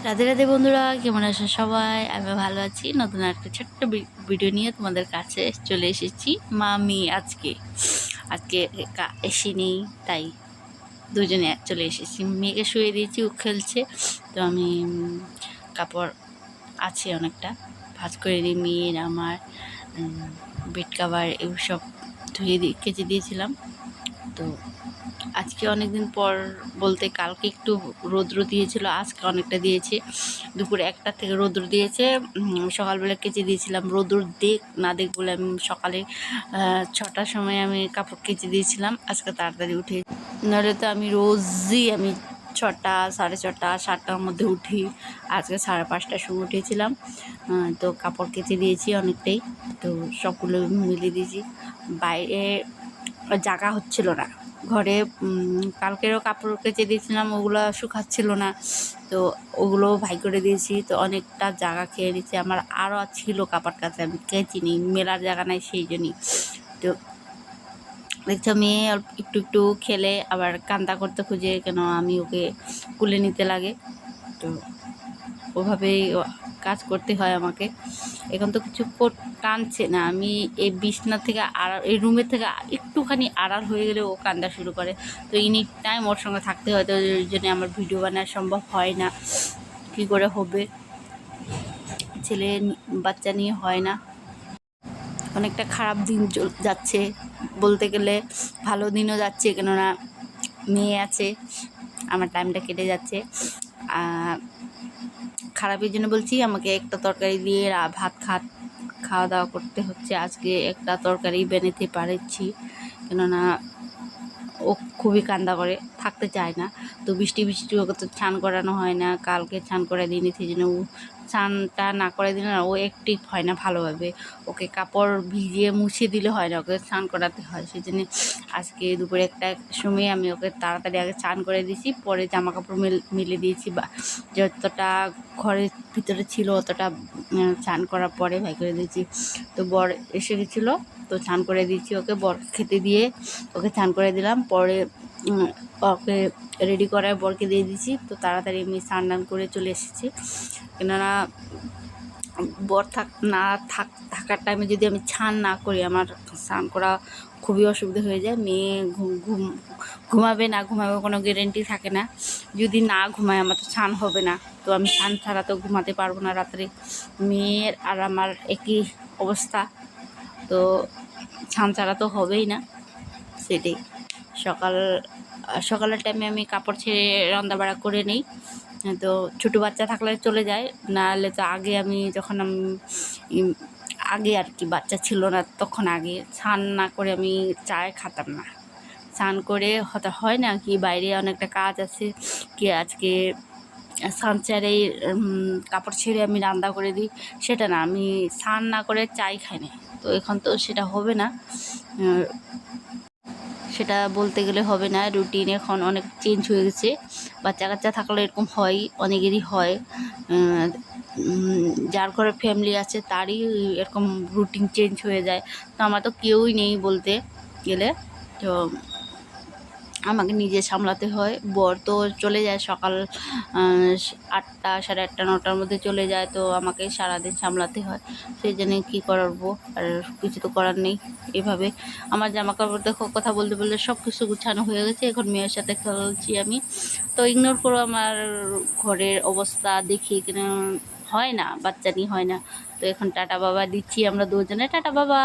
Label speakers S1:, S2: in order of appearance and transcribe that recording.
S1: রাধে রাধে বন্ধুরা, কেমন আছো সবাই? আমি ভালো আছি। নতুন একটা ছোট্ট ভিডিও নিয়ে তোমাদের কাছে চলে এসেছি। মামি আজকে আজকে এসেনি, তাই দুজনে চলে এসেছি। মেয়েকে শুয়ে দিয়েছি, ও খেলছে। তো আমি কাপড় আছে অনেকটা, ভাঁজ করে দিই। মেয়ের আমার বেড কাভার এগুলো সব ধুয়ে কেচে দিয়েছিলাম। তো আজকে অনেক দিন পর বলতে কালকে একটু রৌদ্র দিয়েছিল, আজকে অনেকটা দিয়েছে। দুপুরে 1টা থেকে রৌদ্র দিয়েছে, সকালবেলা কেচে দিয়েছিলাম। রৌদ্র দেখ না দেখ বলে আমি সকালে 6টার সময় আমি কাপড় কেচে দিয়েছিলাম। আজকে তাড়াতাড়ি উঠে, নাহলে তো আমি রোজই 6টা, 6:30, 7টার মধ্যে উঠি। আজকে 5:30টার সময় উঠেছিলাম। তো কাপড় কেচে দিয়েছি অনেকটাই। তো সবগুলো মিলিয়ে দিয়েছি। বাইরে জায়গা হচ্ছিল না ঘরে। কালকেরও কাপড় কেচে দিয়েছিলাম, ওগুলো শুকাচ্ছিল না। তো ওগুলো ভাই করে দিয়েছি। তো অনেকটা জায়গা খেয়ে নিচ্ছে। আমার আরও ছিল কাপড় কাচা, আমি কেচি নি, মেলার জায়গা নাই সেই জন্যই। তো দেখছো মেয়ে একটু একটু খেলে আবার কান্না করতে খুঁজে, কেন আমি ওকে কুলে নিতে লাগে। তো ওভাবেই কাজ করতে হয় আমাকে। এখন তো কিছু কাঁদছে না। আমি এই বিছনা থেকে এই রুমের থেকে একটুখানি আড়াল হয়ে গেলে ও কান্দা শুরু করে। তো এনি টাইম ওর সঙ্গে থাকতে হয়। তো ওই জন্য আমার ভিডিও বানানো সম্ভব হয় না। কী করে হবে, ছেলে বাচ্চা নিয়ে হয় না। অনেকটা খারাপ দিন যাচ্ছে বলতে গেলে, ভালো দিনও যাচ্ছে, কেননা মেয়ে আছে, আমার টাইমটা কেটে যাচ্ছে। খারাপের জন্য বলছি, আমাকে একটা তরকারি দিয়ে ভাত খাওয়া দাওয়া করতে হচ্ছে। আজকে একটা তরকারি বানাতে পারছি, কেননা ও খুবই কান্দা করে, থাকতে চায় না। তো বৃষ্টি ওকে তো স্নান করানো হয় না। কালকে স্নান করে দিইনি, সেই জন্য ও স্নানটা না করে দিলে না ও অ্যাক্টিভ হয় না ভালোভাবে। ওকে কাপড় ভিজিয়ে মুছিয়ে দিলে হয় না, ওকে স্নান করাতে হয়। সেই জন্য আজকে দুপুরে 1টার সময় আমি ওকে তাড়াতাড়ি আগে স্নান করে দিয়েছি, পরে জামা কাপড় মেলে দিয়েছি। বা যতটা ঘরের ভিতরে ছিল অতটা স্নান করার পরে ভাই করে দিয়েছি। তো বর এসে গেছিলো, তো স্নান করে দিয়েছি ওকে। বর খেতে দিয়ে ওকে স্নান করে দিলাম, পরে ওকে রেডি করায় বরকে দিয়ে দিয়েছি। তো তাড়াতাড়ি আমি স্নান করে চলে এসেছি, কেননা বর থাকার টাইমে যদি আমি স্নান না করি, আমার স্নান করা খুবই অসুবিধা হয়ে যায়। মেয়ে ঘুমাবে না ঘুমাবে কোনো গ্যারেন্টি থাকে না। যদি না ঘুমায় আমার তো স্নান হবে না। তো আমি স্নান ছাড়া তো ঘুমাতে পারবো না রাত্রে। মেয়ের আর আমার একই অবস্থা, তো স্নান ছাড়া তো হবেই না। সেটাই সকালের টাইমে আমি কাপড় ছেড়ে রান্নাবাড়া করে নিই। তো ছোটো বাচ্চা থাকলে চলে যায়, নাহলে তো আগে আমি যখন আগে আর কি বাচ্চা ছিল না তখন আগে স্নান না করে আমি চায় খেতাম না। স্নান করে হতে হয় না কি, বাইরে অনেকটা কাজ আছে কি, আজকে স্নান ছেড়েই কাপড় ছেড়ে আমি রান্না করে দিই, সেটা না, আমি স্নান না করে চাই খাই না। তো এখন তো সেটা হবে না, সেটা বলতে গেলে হবে না। রুটিন এখন অনেক চেঞ্জ হয়ে গেছে। বাচ্চা কাচ্চা থাকলে এরকম হয়, অনেকেরই হয়। যার ঘরে ফ্যামিলি আছে তারই এরকম রুটিন চেঞ্জ হয়ে যায়। তো আমার তো কেউই নেই বলতে গেলে, তো আমাকে নিজে সামলাতে হয়। বর তো চলে যায় সকাল 8টা, 8:30, 9টার মধ্যে চলে যায়। তো আমাকে সারাদিন সামলাতে হয়। সেই জন্য কী করবো, আর কিছু তো করার নেই। এভাবে আমার জামা কাপড় দেখো, কথা বলতে বলতে সব কিছু গুছানো হয়ে গেছে। এখন মেয়ের সাথে খেলছি আমি। তো ইগনোর করো আমার ঘরের অবস্থা দেখি, কেন হয় না, বাচ্চা নিয়ে হয় না। তো এখন টাটা বাবা দিচ্ছি আমরা দুজনে। টাটা বাবা।